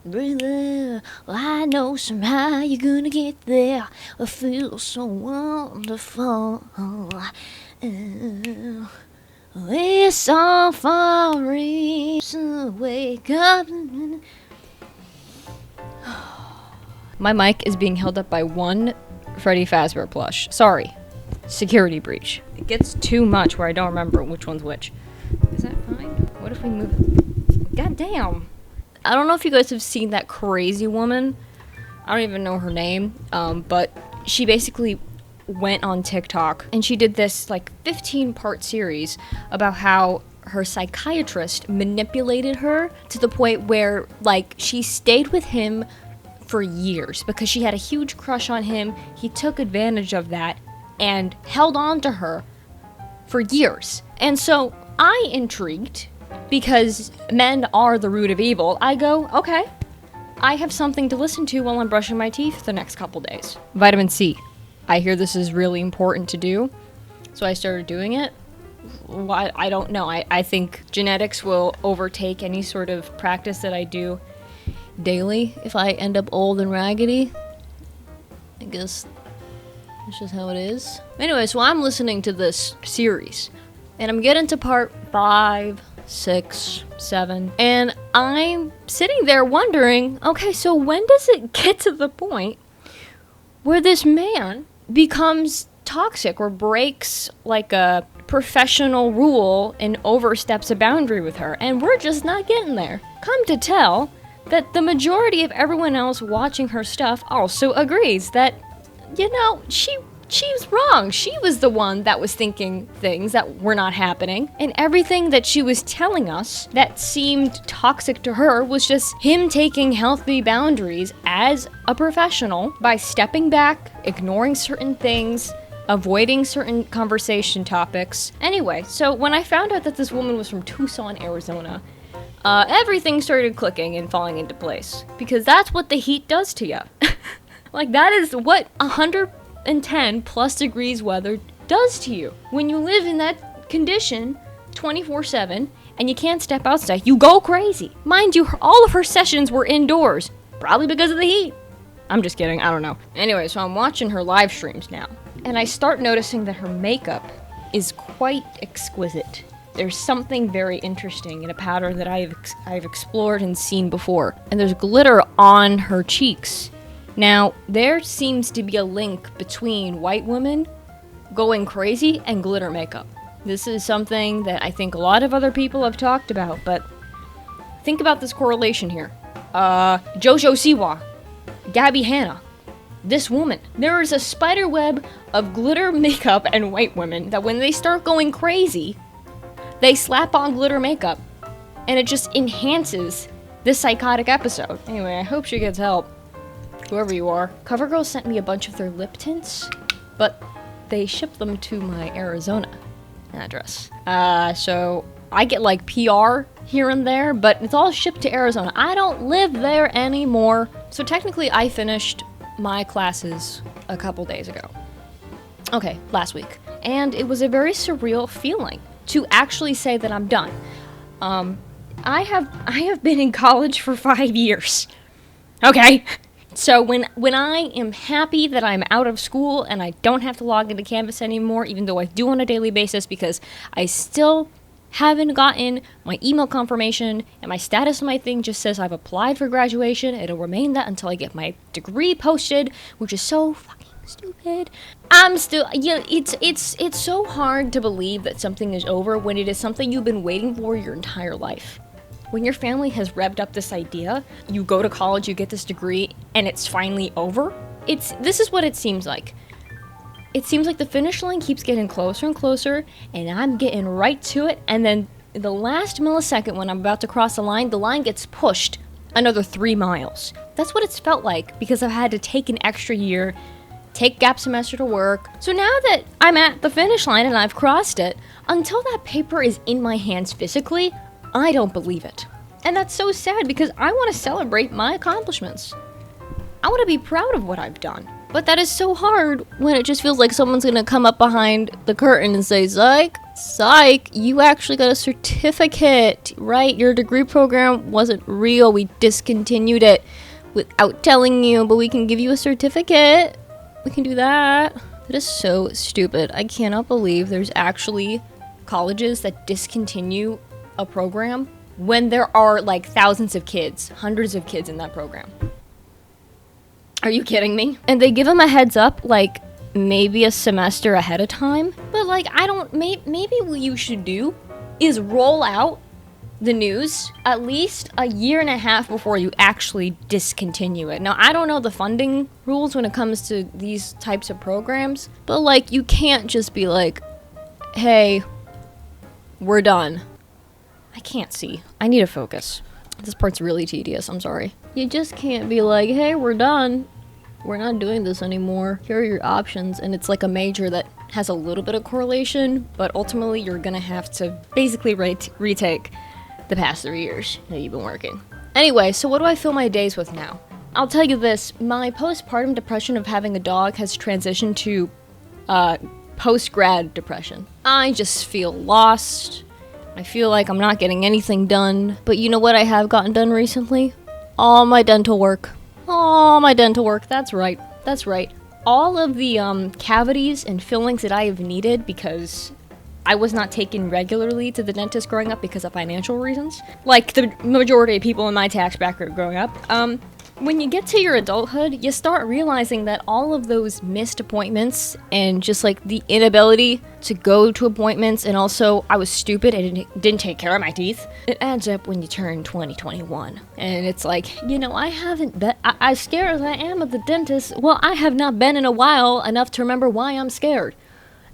Breathe. I know somehow you're gonna get there. It feels so wonderful. It's all for reason. Wake up. My mic is being held up by one Freddy Fazbear plush. Sorry. Security breach. It gets too much where I don't remember which one's which. Is that fine? What if we move it? God damn. I don't know if you guys have seen that crazy woman. I don't even know her name. But she basically went on TikTok and she did this like 15-part series about how her psychiatrist manipulated her to the point where like she stayed with him for years because she had a huge crush on him. He took advantage of that and held on to her for years. And so I, intrigued, because men are the root of evil, I go, okay, I have something to listen to while I'm brushing my teeth the next couple days. Vitamin C. I hear this is really important to do, so I started doing it. I don't know. I think genetics will overtake any sort of practice that I do daily if I end up old and raggedy. I guess that's just how it is. Anyway, so I'm listening to this series, and I'm getting to part 5, 6, 7, and I'm sitting there wondering, okay, so when does it get to the point where this man becomes toxic or breaks like a professional rule and oversteps a boundary with her? And we're just not getting there. Come to tell that the majority of everyone else watching her stuff also agrees that, you know, she's wrong. She was the one that was thinking things that were not happening. And everything that she was telling us that seemed toxic to her was just him taking healthy boundaries as a professional by stepping back, ignoring certain things, avoiding certain conversation topics. Anyway, so when I found out that this woman was from Tucson, Arizona, everything started clicking and falling into place. Because that's what the heat does to you. Like, that is what 110 plus degrees weather does to you. When you live in that condition 24/7 and you can't step outside, you go crazy. Mind you, all of her sessions were indoors, probably because of the heat. I'm just kidding, I don't know. Anyway, so I'm watching her live streams now, and I start noticing that her makeup is quite exquisite. There's something very interesting in a pattern that I've explored and seen before, and there's glitter on her cheeks. Now, there seems to be a link between white women going crazy and glitter makeup. This is something that I think a lot of other people have talked about, but think about this correlation here. Jojo Siwa, Gabby Hanna, this woman. There is a spider web of glitter makeup and white women that when they start going crazy, they slap on glitter makeup, and it just enhances this psychotic episode. Anyway, I hope she gets help. Whoever you are. CoverGirl sent me a bunch of their lip tints, but they shipped them to my Arizona address. So I get like PR here and there, but it's all shipped to Arizona. I don't live there anymore. So technically I finished my classes a couple days ago. Okay, last week. And it was a very surreal feeling to actually say that I'm done. I have been in college for 5 years. Okay? So when I am happy that I'm out of school and I don't have to log into Canvas anymore, even though I do on a daily basis because I still haven't gotten my email confirmation and my status on my thing just says I've applied for graduation. It'll remain that until I get my degree posted, which is so fucking stupid. I'm still, it's so hard to believe that something is over when it is something you've been waiting for your entire life. When your family has revved up this idea, you go to college, you get this degree, and it's finally over. This is what it seems like. It seems like the finish line keeps getting closer and closer, and I'm getting right to it, and then the last millisecond when I'm about to cross the line gets pushed another 3 miles. That's what it's felt like, because I've had to take an extra year, take gap semester to work. So now that I'm at the finish line and I've crossed it, until that paper is in my hands physically, I don't believe it. And that's so sad because I want to celebrate my accomplishments. I want to be proud of what I've done. But that is so hard when it just feels like someone's going to come up behind the curtain and say, "Psych, Psych, you actually got a certificate, right? Your degree program wasn't real. We discontinued it without telling you, but we can give you a certificate. We can do that. That is so stupid. I cannot believe there's actually colleges that discontinue a program when there are like thousands of kids, hundreds of kids in that program. Are you kidding me? And they give them a heads up, like maybe a semester ahead of time. But like, maybe what you should do is roll out the news at least a year and a half before you actually discontinue it. Now, I don't know the funding rules when it comes to these types of programs, but like, you can't just be like, hey, we're done. I can't see. I need to focus. This part's really tedious, I'm sorry. You just can't be like, hey, we're done. We're not doing this anymore. Here are your options. And it's like a major that has a little bit of correlation, but ultimately you're gonna have to basically retake the past 3 years that you've been working. Anyway, so what do I fill my days with now? I'll tell you this, my postpartum depression of having a dog has transitioned to post-grad depression. I just feel lost. I feel like I'm not getting anything done. But you know what I have gotten done recently? All my dental work. All my dental work, that's right. That's right. All of the cavities and fillings that I have needed because I was not taken regularly to the dentist growing up because of financial reasons. Like the majority of people in my tax bracket growing up. When you get to your adulthood, you start realizing that all of those missed appointments and just like the inability to go to appointments, and also I was stupid and didn't take care of my teeth. It adds up when you turn 2021. And it's like, you know, I haven't been, as scared as I am of the dentist, well, I have not been in a while enough to remember why I'm scared.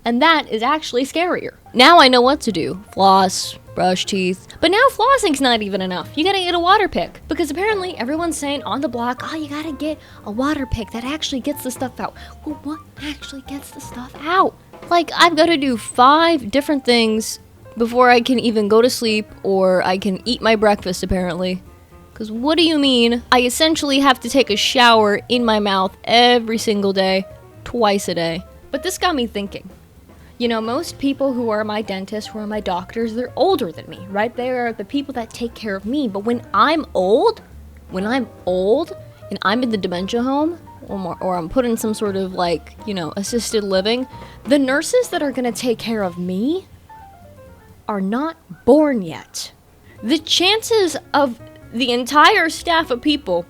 And that is actually scarier. Now I know what to do. Floss, brush teeth. But now flossing's not even enough. You gotta get a water pick. Because apparently everyone's saying on the block, oh, you gotta get a water pick that actually gets the stuff out. Well, what actually gets the stuff out? Like, I've gotta do 5 different things before I can even go to sleep or I can eat my breakfast, apparently. Because what do you mean? I essentially have to take a shower in my mouth every single day, twice a day. But this got me thinking. You know, most people who are my dentists, who are my doctors, they're older than me, right? They are the people that take care of me. But when I'm old and I'm in the dementia home, or I'm put in some sort of like, you know, assisted living, the nurses that are gonna take care of me are not born yet. The chances of the entire staff of people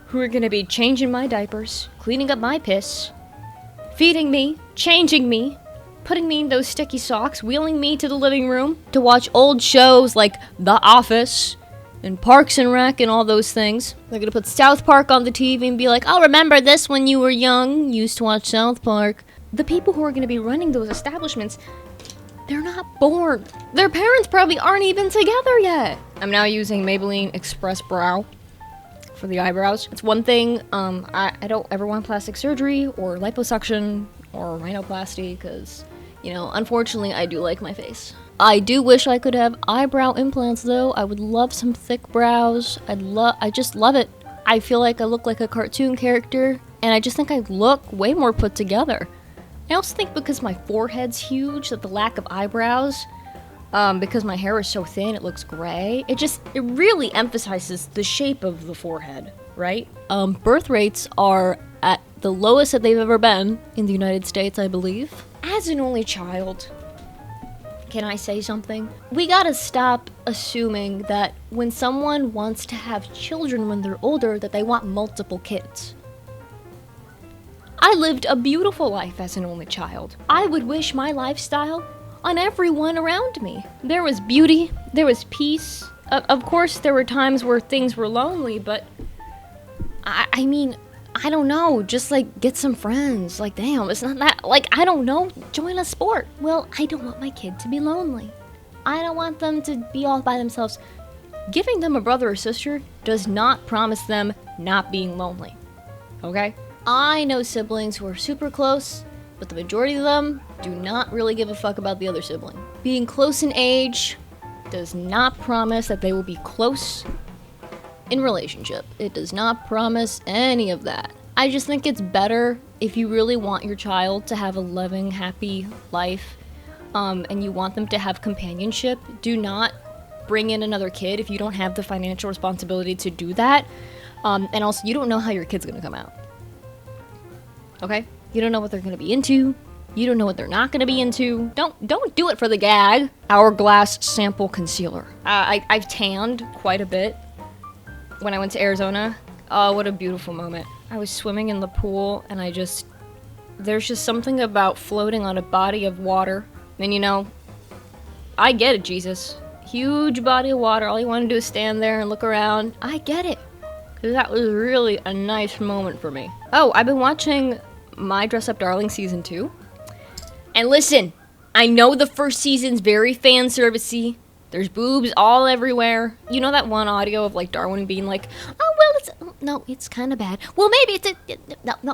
who are gonna be changing my diapers, cleaning up my piss, feeding me, changing me, putting me in those sticky socks, wheeling me to the living room to watch old shows like The Office and Parks and Rec and all those things. They're gonna put South Park on the TV and be like, oh, remember this when you were young? You used to watch South Park. The people who are gonna be running those establishments, they're not born. Their parents probably aren't even together yet. I'm now using Maybelline Express Brow for the eyebrows. It's one thing, I don't ever want plastic surgery or liposuction or rhinoplasty because, you know, unfortunately, I do like my face. I do wish I could have eyebrow implants, though. I would love some thick brows. I just love it. I feel like I look like a cartoon character, and I just think I look way more put together. I also think because my forehead's huge, that the lack of eyebrows, because my hair is so thin, it looks gray. It really emphasizes the shape of the forehead, right? Birth rates are at the lowest that they've ever been in the United States, I believe. As an only child, can I say something? We gotta stop assuming that when someone wants to have children when they're older, that they want multiple kids. I lived a beautiful life as an only child. I would wish my lifestyle on everyone around me. There was beauty, there was peace. Of course, there were times where things were lonely, but I mean, I don't know, just like get some friends. Like, damn, it's not that, like, I don't know, join a sport. Well, I don't want my kid to be lonely. I don't want them to be all by themselves. Giving them a brother or sister does not promise them not being lonely. Okay? I know siblings who are super close, but the majority of them do not really give a fuck about the other sibling. Being close in age does not promise that they will be close in relationship. It does not promise any of that. I just think it's better if you really want your child to have a loving, happy life. and you want them to have companionship, do not bring in another kid if you don't have the financial responsibility to do that. And also, you don't know how your kid's gonna come out. Okay? You don't know what they're gonna be into. You don't know what they're not gonna be into. Don't do it for the gag. Hourglass sample concealer. I've tanned quite a bit when I went to Arizona. Oh, what a beautiful moment. I was swimming in the pool, and there's just something about floating on a body of water. And you know, I get it, Jesus. Huge body of water. All you want to do is stand there and look around. I get it. 'Cause that was really a nice moment for me. Oh, I've been watching My Dress Up Darling Season 2. And listen, I know the first season's very fan servicey. There's boobs all everywhere. You know that one audio of like Darwin being like, "Oh well, it's kind of bad. Well, maybe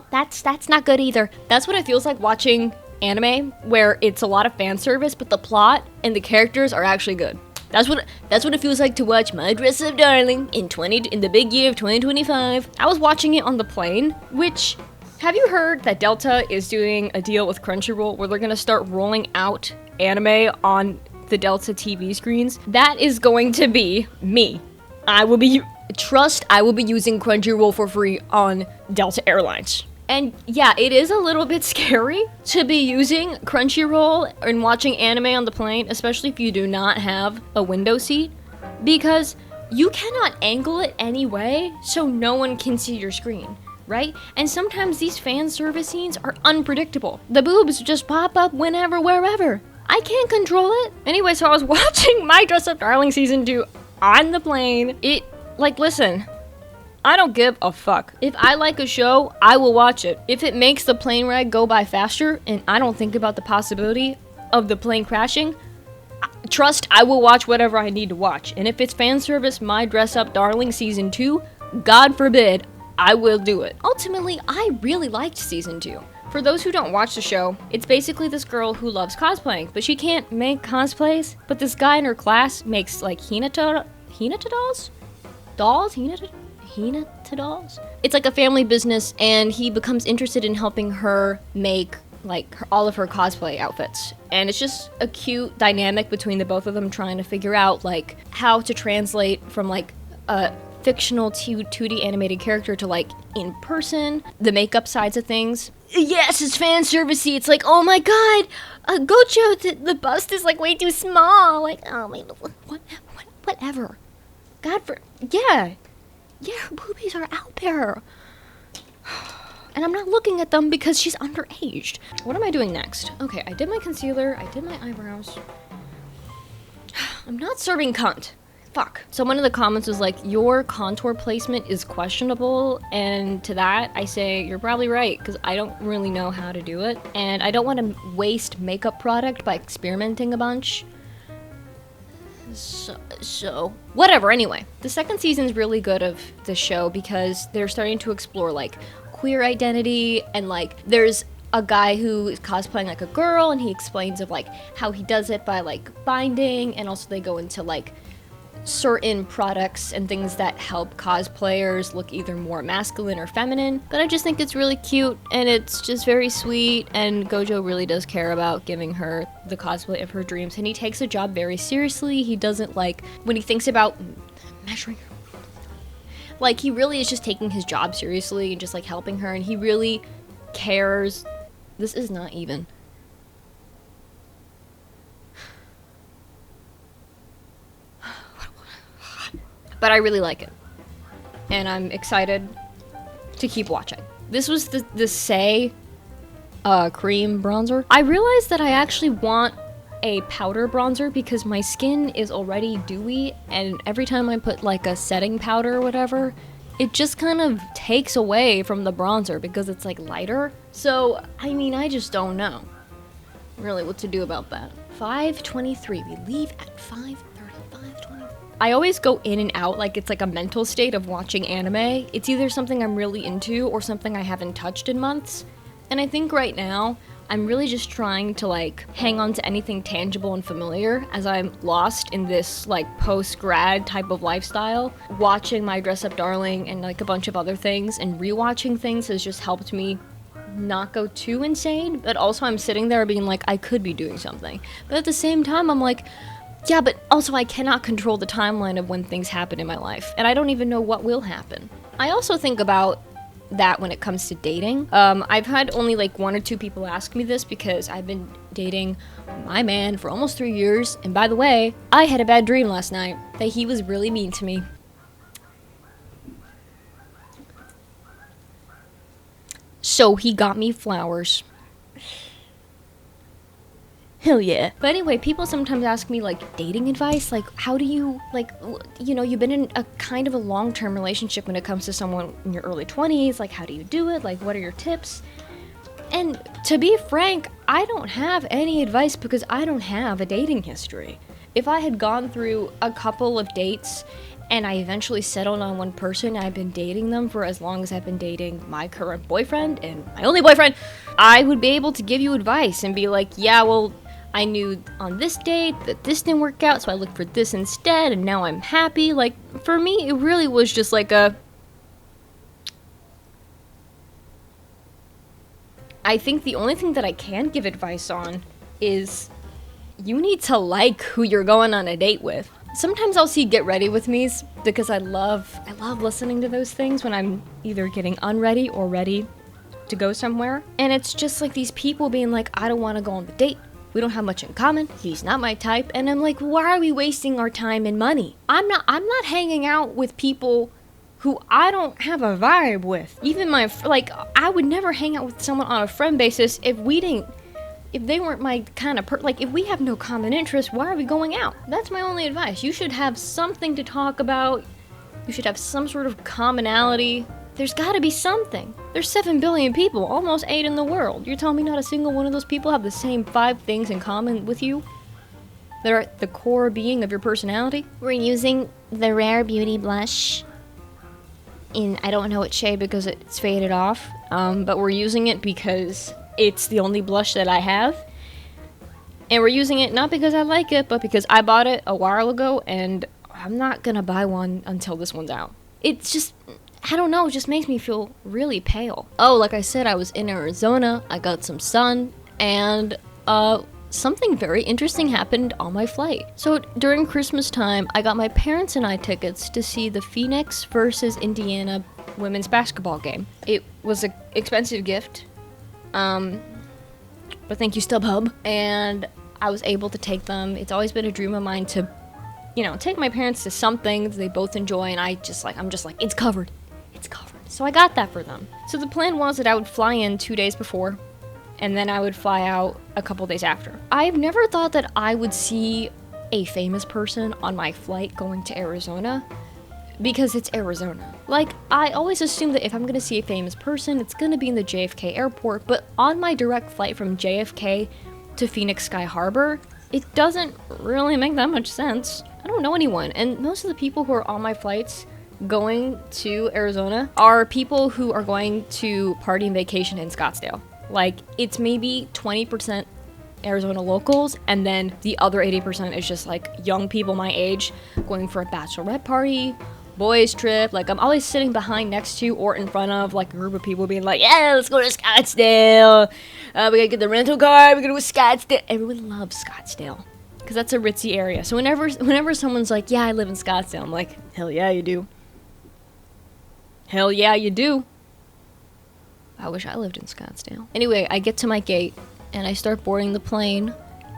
that's not good either." That's what it feels like watching anime, where it's a lot of fan service, but the plot and the characters are actually good. That's what it feels like to watch My Dress Up Darling in the big year of 2025. I was watching it on the plane, which. Have you heard that Delta is doing a deal with Crunchyroll where they're gonna start rolling out anime on the Delta TV screens? That is going to be me. I will be using Crunchyroll for free on Delta Airlines. And yeah, it is a little bit scary to be using Crunchyroll and watching anime on the plane, especially if you do not have a window seat, because you cannot angle it any way so no one can see your screen. Right? And sometimes these fan service scenes are unpredictable. The boobs just pop up whenever, wherever. I can't control it. Anyway, so I was watching My Dress Up Darling Season 2 on the plane. Listen, I don't give a fuck. If I like a show, I will watch it. If it makes the plane ride go by faster and I don't think about the possibility of the plane crashing, trust, I will watch whatever I need to watch. And if it's fan service My Dress Up Darling Season 2, God forbid, I will do it. Ultimately, I really liked Season 2. For those who don't watch the show, it's basically this girl who loves cosplaying, but she can't make cosplays. But this guy in her class makes like Hinata dolls? Hinata dolls? It's like a family business, and he becomes interested in helping her make like all of her cosplay outfits. And it's just a cute dynamic between the both of them trying to figure out like how to translate from like a fictional 2D animated character to like in person, the makeup sides of things. Yes, it's fan servicey. It's like, oh my god, Gocho, the bust is like way too small. Like, oh my, whatever. Yeah, her boobies are out there. And I'm not looking at them because she's underaged. What am I doing next? Okay, I did my concealer, I did my eyebrows. I'm not serving cunt. Fuck. Someone in the comments was like, your contour placement is questionable, and to that I say you're probably right, because I don't really know how to do it, and I don't want to waste makeup product by experimenting a bunch. So whatever. Anyway, the second season's really good of the show because they're starting to explore like queer identity, and like there's a guy who is cosplaying like a girl, and he explains of like how he does it by like binding, and also they go into like certain products and things that help cosplayers look either more masculine or feminine. But I just think it's really cute, and it's just very sweet, and Gojo really does care about giving her the cosplay of her dreams, and he takes the job very seriously. He doesn't like, when he thinks about measuring, like he really is just taking his job seriously and just like helping her, and he really cares. This is not even. But I really like it, and I'm excited to keep watching. This was the Say cream bronzer. I realized that I actually want a powder bronzer because my skin is already dewy, and every time I put like a setting powder or whatever, it just kind of takes away from the bronzer because it's like lighter. So, I mean, I just don't know really what to do about that. 5:23, we leave at 5:30. I always go in and out, like it's like a mental state of watching anime. It's either something I'm really into or something I haven't touched in months. And I think right now, I'm really just trying to like hang on to anything tangible and familiar as I'm lost in this like post-grad type of lifestyle. Watching My Dress Up Darling and like a bunch of other things and rewatching things has just helped me not go too insane, but also I'm sitting there being like, I could be doing something. But at the same time, I'm like, yeah, but also I cannot control the timeline of when things happen in my life, and I don't even know what will happen. I also think about that when it comes to dating. I've had only like 1 or 2 people ask me this because I've been dating my man for almost 3 years, and by the way, I had a bad dream last night that he was really mean to me. So he got me flowers. Hell yeah. But anyway, people sometimes ask me like dating advice, like how do you, like, you know, you've been in a kind of a long-term relationship when it comes to someone in your early 20s, like how do you do it, like what are your tips? And to be frank, I don't have any advice because I don't have a dating history. If I had gone through a couple of dates and I eventually settled on one person, I've been dating them for as long as I've been dating my current boyfriend and my only boyfriend, I would be able to give you advice and be like, yeah, well, I knew on this date that this didn't work out, so I looked for this instead, and now I'm happy. Like, for me, it really was just like I think the only thing that I can give advice on is you need to like who you're going on a date with. Sometimes I'll see Get Ready With Me's because I love listening to those things when I'm either getting unready or ready to go somewhere. And it's just like these people being like, I don't want to go on the date. We don't have much in common. He's not my type. And I'm like, why are we wasting our time and money? I'm not hanging out with people who I don't have a vibe with. Even I would never hang out with someone on a friend basis if they weren't my kind of like, if we have no common interest, why are we going out? That's my only advice. You should have something to talk about. You should have some sort of commonality. There's gotta be something. There's 7 billion people, almost 8 in the world. You're telling me not a single one of those people have the same 5 things in common with you that are at the core being of your personality? We're using the Rare Beauty blush in, I don't know what shade because it's faded off, but we're using it because it's the only blush that I have. And we're using it not because I like it, but because I bought it a while ago and I'm not gonna buy one until this one's out. It's just, I don't know, it just makes me feel really pale. Oh, like I said, I was in Arizona, I got some sun, and something very interesting happened on my flight. So during Christmas time, I got my parents and I tickets to see the Phoenix versus Indiana women's basketball game. It was an expensive gift, but thank you, StubHub. And I was able to take them. It's always been a dream of mine to, you know, take my parents to something they both enjoy, and I'm just like, it's covered. It's covered. So I got that for them. So the plan was that I would fly in 2 days before, and then I would fly out a couple days after. I've never thought that I would see a famous person on my flight going to Arizona, because it's Arizona. Like, I always assume that if I'm gonna see a famous person, it's gonna be in the JFK airport, but on my direct flight from JFK to Phoenix Sky Harbor, it doesn't really make that much sense. I don't know anyone, and most of the people who are on my flights going to Arizona are people who are going to party and vacation in Scottsdale. Like, it's maybe 20% Arizona locals, and then the other 80% is just like young people my age going for a bachelorette party, boys trip. Like, I'm always sitting behind, next to, or in front of like a group of people being like, yeah, let's go to Scottsdale, we gotta get the rental car, we gotta go to Scottsdale. Everyone loves Scottsdale because that's a ritzy area. So whenever someone's like, yeah, I live in Scottsdale, I'm like, hell yeah, you do. Hell yeah, you do. I wish I lived in Scottsdale. Anyway, I get to my gate, and I start boarding the plane,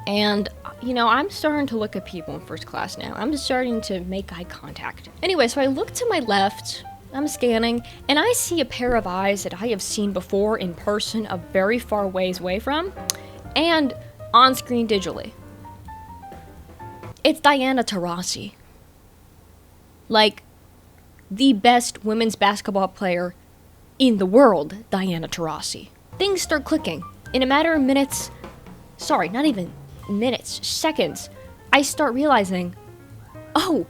and, you know, I'm starting to look at people in first class now. I'm just starting to make eye contact. Anyway, so I look to my left, I'm scanning, and I see a pair of eyes that I have seen before in person a very far ways away from, and on screen digitally. It's Diana Taurasi. Like, the best women's basketball player in the world, Diana Taurasi. Things start clicking. In a matter of minutes, sorry, not even minutes, seconds, I start realizing, oh,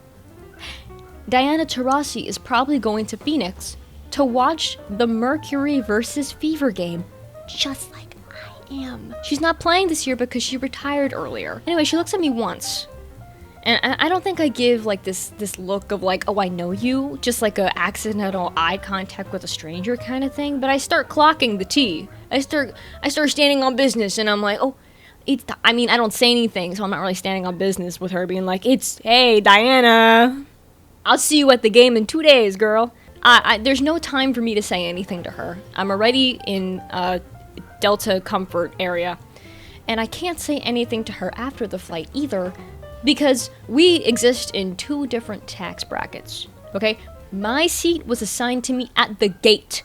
Diana Taurasi is probably going to Phoenix to watch the Mercury versus Fever game, just like I am. She's not playing this year because she retired earlier. Anyway, she looks at me once, And I don't think I give like this look of like, oh, I know you, just like a accidental eye contact with a stranger kind of thing. But I start clocking the tea. I start standing on business, and I'm like, oh, I mean, I don't say anything, so I'm not really standing on business with her, being like, hey, Diana, I'll see you at the game in 2 days, girl. There's no time for me to say anything to her. I'm already in Delta comfort area, and I can't say anything to her after the flight either. Because we exist in 2 different tax brackets, okay? My seat was assigned to me at the gate,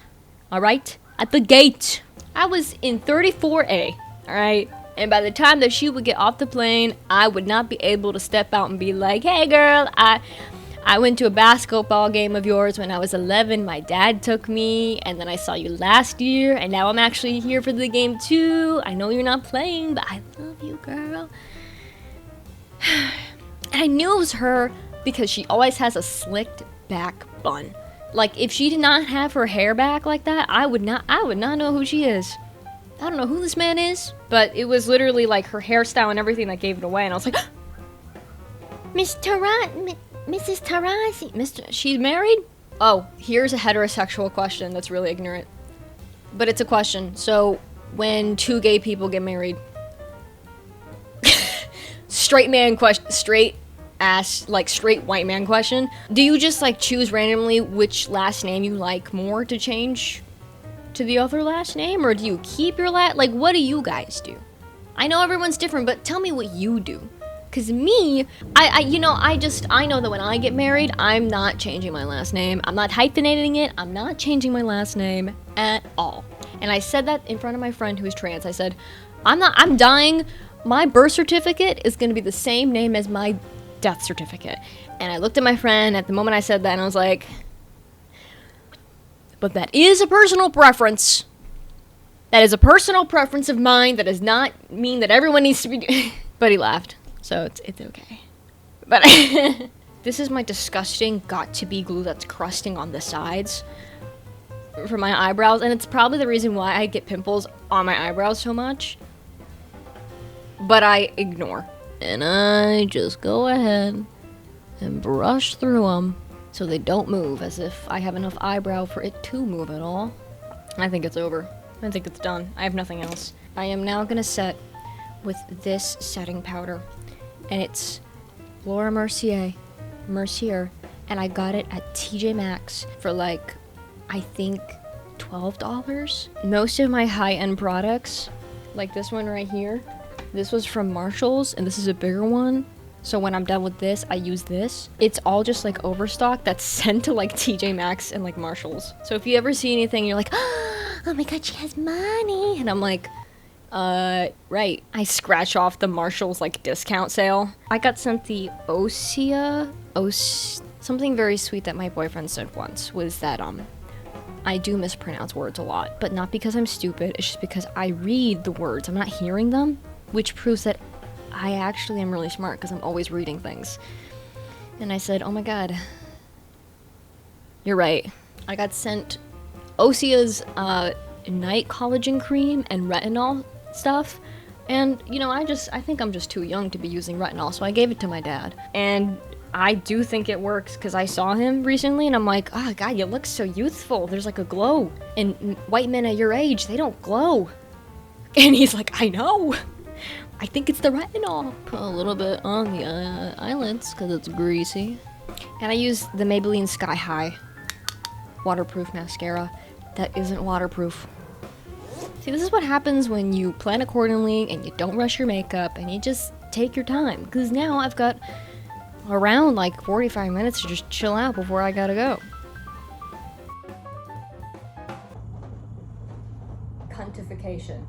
alright? At the gate. I was in 34A, alright? And by the time that she would get off the plane, I would not be able to step out and be like, hey girl, I went to a basketball game of yours when I was 11, my dad took me, and then I saw you last year, and now I'm actually here for the game too. I know you're not playing, but I love you, girl. And I knew it was her because she always has a slicked back bun. Like, if she did not have her hair back like that, I would not know who she is. I don't know who this man is, but it was literally like her hairstyle and everything that gave it away, and I was like, Mrs. Tarasi, she's married? Oh, here's a heterosexual question that's really ignorant. But it's a question. So, when 2 gay people get married, straight white man question. Do you just like choose randomly which last name you like more to change to the other last name, or do you keep your like what do you guys do? I know everyone's different, but tell me what you do. Cause me, I know that when I get married, I'm not changing my last name. I'm not hyphenating it. I'm not changing my last name at all. And I said that in front of my friend who's trans. I said, I'm dying. My birth certificate is going to be the same name as my death certificate. And I looked at my friend at the moment I said that, and I was like, but that is a personal preference. That is a personal preference of mine. That does not mean that everyone needs to be But he laughed, so it's okay. But this is my disgusting got-to-be glue that's crusting on the sides for my eyebrows, and it's probably the reason why I get pimples on my eyebrows so much. But I ignore. And I just go ahead and brush through them so they don't move, as if I have enough eyebrow for it to move at all. I think it's over. I think it's done. I have nothing else. I am now gonna set with this setting powder, and it's Laura Mercier, and I got it at TJ Maxx for like, I think $12. Most of my high-end products, like this one right here, this was from Marshalls, and this is a bigger one. So when I'm done with this, I use this. It's all just like overstock that's sent to like TJ Maxx and like Marshalls. So if you ever see anything, you're like, oh my god, she has money. And I'm like, right. I scratch off the Marshalls like discount sale. I got sent the aisha, something very sweet that my boyfriend said once was that, I do mispronounce words a lot, but not because I'm stupid, it's just because I read the words, I'm not hearing them. Which proves that I actually am really smart because I'm always reading things. And I said, oh my god, you're right. I got sent Osea's night collagen cream and retinol stuff. And, you know, I think I'm just too young to be using retinol, so I gave it to my dad. And I do think it works because I saw him recently and I'm like, oh god, you look so youthful. There's like a glow. And white men at your age, they don't glow. And he's like, I know. I think it's the retinol. Put a little bit on the eyelids because it's greasy. And I use the Maybelline Sky High waterproof mascara that isn't waterproof. See, this is what happens when you plan accordingly and you don't rush your makeup and you just take your time. Because now I've got around like 45 minutes to just chill out before I gotta go. Cuntification.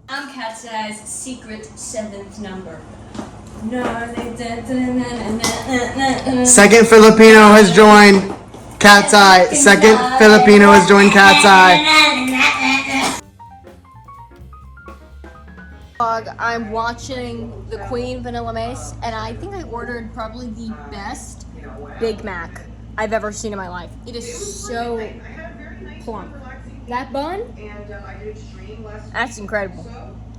I'm Cat's Eye's secret 7th number. Second Filipino has joined Cat's Eye. Second Filipino has joined Cat's Eye. I'm watching the Queen Vanilla Mace, and I think I ordered probably the best Big Mac I've ever seen in my life. It is so plump. That bun, that's incredible.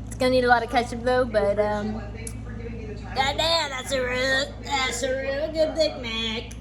It's gonna need a lot of ketchup though, but goddamn, that's a real good Big Mac.